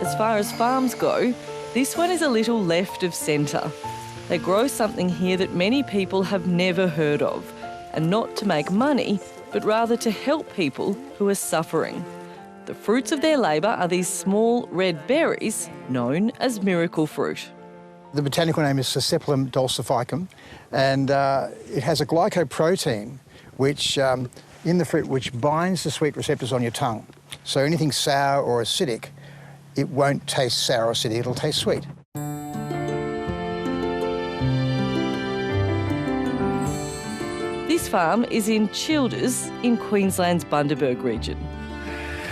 as far as farms go, this one is a little left of centre. They grow something here that many people have never heard of, and not to make money, but rather to help people who are suffering. The fruits of their labour are these small red berries known as miracle fruit. The botanical name is Sesepalum dulcificum, and it has a glycoprotein which, in the fruit, which binds the sweet receptors on your tongue. So anything sour or acidic, it won't taste sour or acidic, it'll taste sweet. This farm is in Childers in Queensland's Bundaberg region.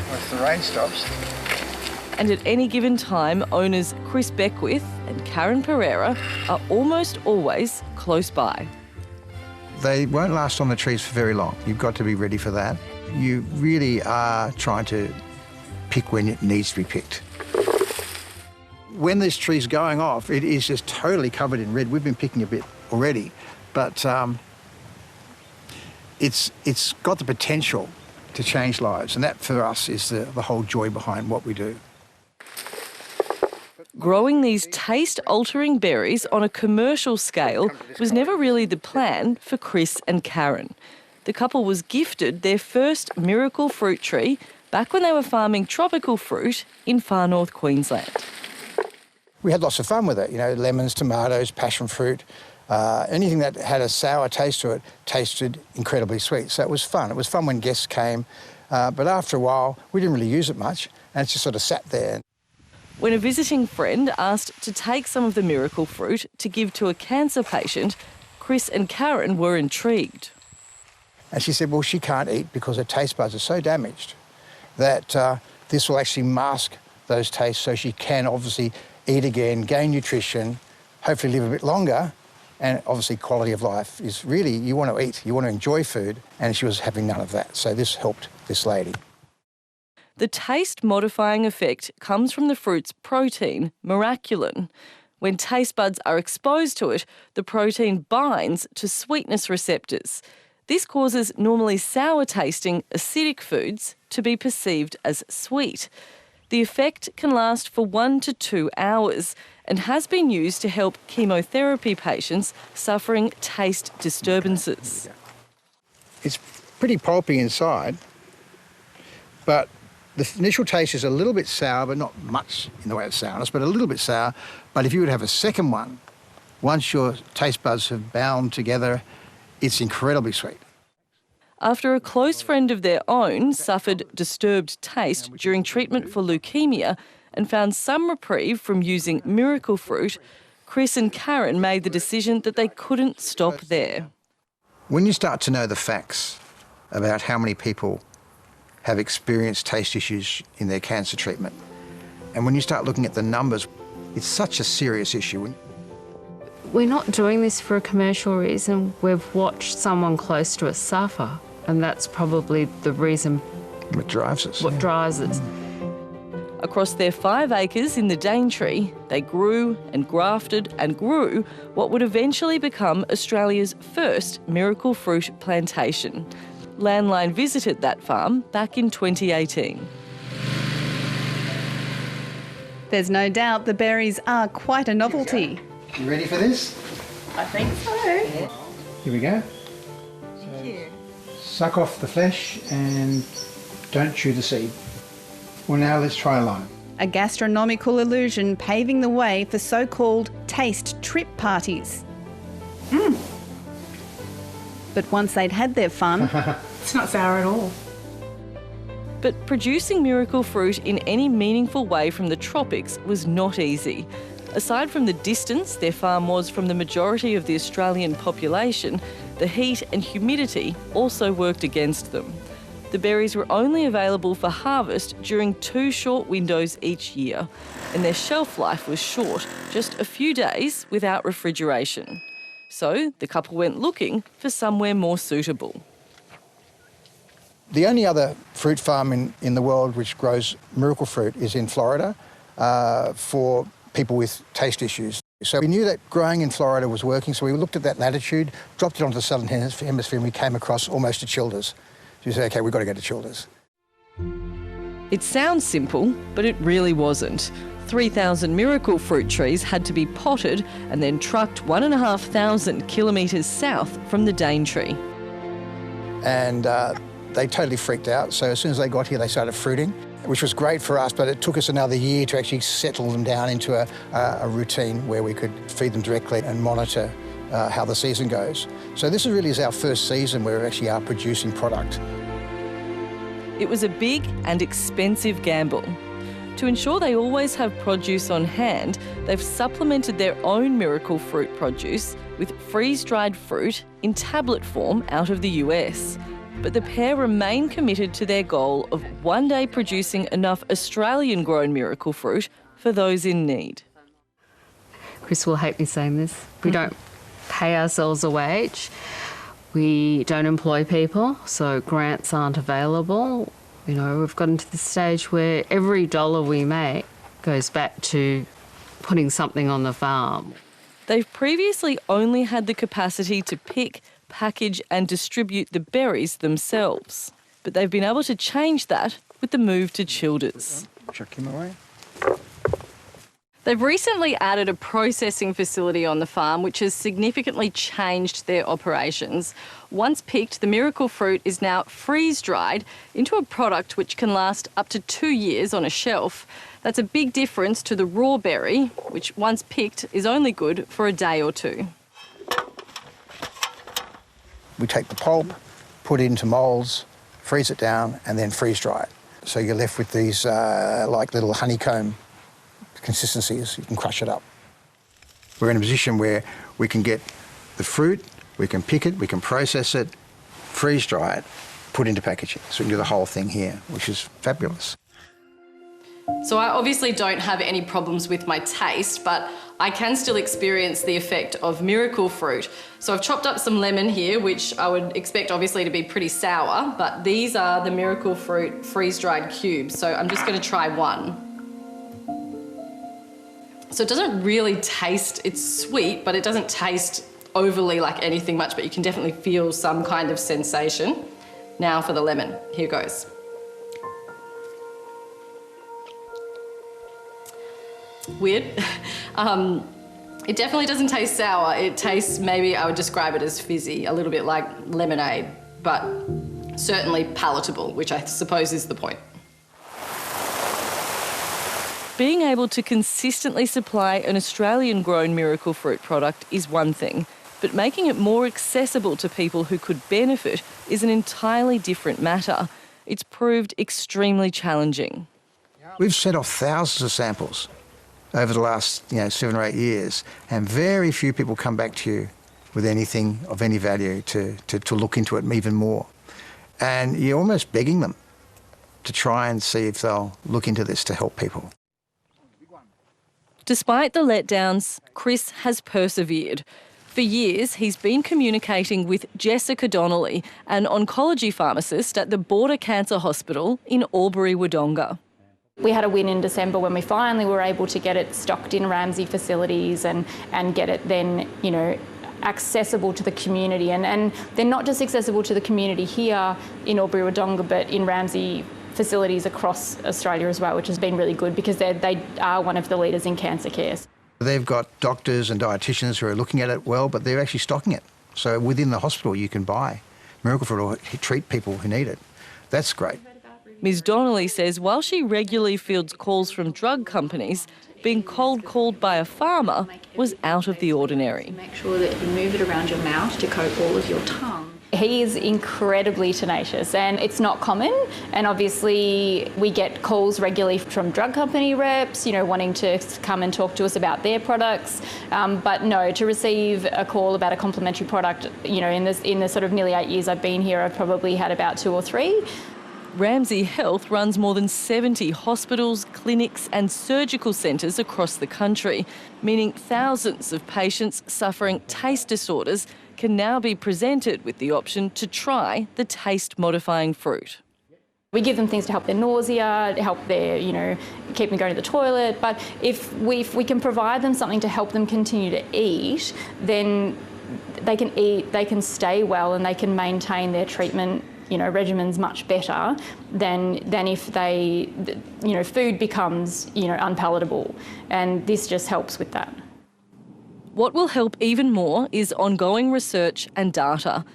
Once the rain stops. And at any given time, owners Chris Beckwith and Karen Pereira are almost always close by. They won't last on the trees for very long. You've got to be ready for that. You really are trying to pick when it needs to be picked. When this tree's going off, it is just totally covered in red. We've been picking a bit already, but it's got the potential to change lives, and that for us is the whole joy behind what we do. Growing these taste-altering berries on a commercial scale was never really the plan for Chris and Karen. The couple was gifted their first miracle fruit tree back when they were farming tropical fruit in far north Queensland. We had lots of fun with it, you know, lemons, tomatoes, passion fruit, anything that had a sour taste to it tasted incredibly sweet. So it was fun. It was fun when guests came, but after a while we didn't really use it much, and it just sort of sat there. When a visiting friend asked to take some of the miracle fruit to give to a cancer patient, Chris and Karen were intrigued. And she said, well, she can't eat because her taste buds are so damaged that this will actually mask those tastes, so she can obviously eat again, gain nutrition, hopefully live a bit longer, and obviously quality of life is really, you want to eat, you want to enjoy food, and she was having none of that. So this helped this lady. The taste-modifying effect comes from the fruit's protein, miraculin. When taste buds are exposed to it, the protein binds to sweetness receptors. This causes normally sour-tasting, acidic foods to be perceived as sweet. The effect can last for 1 to 2 hours and has been used to help chemotherapy patients suffering taste disturbances. It's pretty pulpy inside, but the initial taste is a little bit sour, but not much in the way of sourness, but a little bit sour. But if you would have a second one, once your taste buds have bound together, it's incredibly sweet. After a close friend of their own suffered disturbed taste during treatment for leukemia and found some reprieve from using miracle fruit, Chris and Karen made the decision that they couldn't stop there. When you start to know the facts about how many people have experienced taste issues in their cancer treatment, and when you start looking at the numbers, it's such a serious issue. We're not doing this for a commercial reason. We've watched someone close to us suffer, and that's probably the reason. What drives us. What drives us. Across their 5 acres in the Daintree, they grew and grafted and grew what would eventually become Australia's first miracle fruit plantation. Landline visited that farm back in 2018. There's no doubt the berries are quite a novelty. You ready for this? I think so. Yeah. Here we go. Thank you. Suck off the flesh and don't chew the seed. Well, now let's try a lime. A gastronomical illusion paving the way for so-called taste trip parties. But once they'd had their fun... It's not sour at all. But producing miracle fruit in any meaningful way from the tropics was not easy. Aside from the distance their farm was from the majority of the Australian population, the heat and humidity also worked against them. The berries were only available for harvest during 2 short windows each year, and their shelf life was short, just a few days without refrigeration. So the couple went looking for somewhere more suitable. The only other fruit farm in the world which grows miracle fruit is in Florida for people with taste issues. So we knew that growing in Florida was working, so we looked at that latitude, dropped it onto the southern hemisphere, and we came across almost to Childers. So we said, OK, we've got to go to Childers. It sounds simple, but it really wasn't. 3,000 miracle fruit trees had to be potted and then trucked 1,500 kilometres south from the Daintree. And they totally freaked out. So as soon as they got here, they started fruiting, which was great for us, but it took us another year to actually settle them down into a routine where we could feed them directly and monitor how the season goes. So this really is our first season where we actually are producing product. It was a big and expensive gamble. To ensure they always have produce on hand, they've supplemented their own miracle fruit produce with freeze-dried fruit in tablet form out of the US. But the pair remain committed to their goal of one day producing enough Australian-grown miracle fruit for those in need. Chris will hate me saying this. We don't pay ourselves a wage. We don't employ people, so grants aren't available. You know, we've gotten to the stage where every dollar we make goes back to putting something on the farm. They've previously only had the capacity to pick, package and distribute the berries themselves. But they've been able to change that with the move to Childers. Chuck him away. They've recently added a processing facility on the farm which has significantly changed their operations. Once picked, the miracle fruit is now freeze-dried into a product which can last up to 2 years on a shelf. That's a big difference to the raw berry, which once picked is only good for a day or two. We take the pulp, put it into moulds, freeze it down and then freeze-dry it. So you're left with these like little honeycomb consistencies. You can crush it up. We're in a position where we can get the fruit, we can pick it, we can process it, freeze dry it, put into packaging. So we can do the whole thing here, which is fabulous. So I obviously don't have any problems with my taste, but I can still experience the effect of miracle fruit. So I've chopped up some lemon here, which I would expect obviously to be pretty sour, but these are the miracle fruit freeze-dried cubes. So I'm just going to try one. So it doesn't really taste, it's sweet, but it doesn't taste overly like anything much, but you can definitely feel some kind of sensation. Now for the lemon, here goes. Weird. It definitely doesn't taste sour. It tastes, maybe I would describe it as fizzy, a little bit like lemonade, but certainly palatable, which I suppose is the point. Being able to consistently supply an Australian-grown miracle fruit product is one thing, but making it more accessible to people who could benefit is an entirely different matter. It's proved extremely challenging. We've sent off thousands of samples over the last 7 or 8 years, and very few people come back to you with anything of any value to look into it even more. And you're almost begging them to try and see if they'll look into this to help people. Despite the letdowns, Chris has persevered. For years, he's been communicating with Jessica Donnelly, an oncology pharmacist at the Border Cancer Hospital in Albury-Wodonga. We had a win in December when we finally were able to get it stocked in Ramsay facilities and get it then, accessible to the community. And they're not just accessible to the community here in Albury-Wodonga, but in Ramsay facilities across Australia as well, which has been really good because they are one of the leaders in cancer care. They've got doctors and dietitians who are looking at it well, but they're actually stocking it. So within the hospital you can buy miracle fruit or treat people who need it. That's great. Ms Donnelly says while she regularly fields calls from drug companies, being cold called by a farmer was out of the ordinary. Make sure that you move it around your mouth to coat all of your tongue. He is incredibly tenacious and it's not common, and obviously we get calls regularly from drug company reps, wanting to come and talk to us about their products, but no, to receive a call about a complementary product, in the sort of nearly 8 years I've been here, I've probably had about 2 or 3. Ramsay Health runs more than 70 hospitals, clinics and surgical centres across the country, meaning thousands of patients suffering taste disorders can now be presented with the option to try the taste-modifying fruit. We give them things to help their nausea, help their, keep them going to the toilet, but if we can provide them something to help them continue to eat, then they can eat, they can stay well and they can maintain their treatment regimens much better than if they, food becomes, unpalatable. And this just helps with that. What will help even more is ongoing research and data.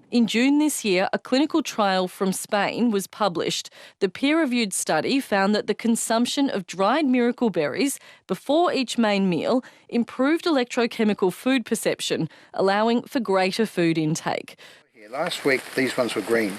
In June this year, a clinical trial from Spain was published. The peer-reviewed study found that the consumption of dried miracle berries before each main meal improved electrochemical food perception, allowing for greater food intake. Last week, these ones were green.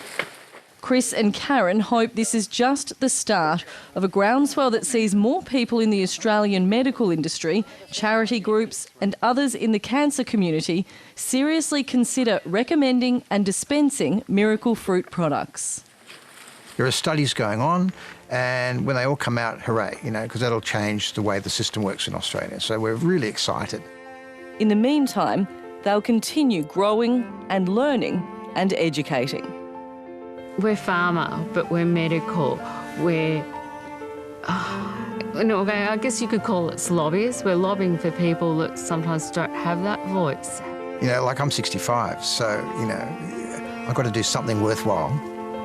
Chris and Karen hope this is just the start of a groundswell that sees more people in the Australian medical industry, charity groups and others in the cancer community seriously consider recommending and dispensing miracle fruit products. There are studies going on, and when they all come out, hooray, because that'll change the way the system works in Australia. So we're really excited. In the meantime, they'll continue growing and learning and educating. We're pharma, but we're medical. We're, I guess you could call it lobbyists. We're lobbying for people that sometimes don't have that voice. Like I'm 65, so, I've got to do something worthwhile.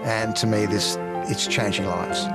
And to me, it's changing lives.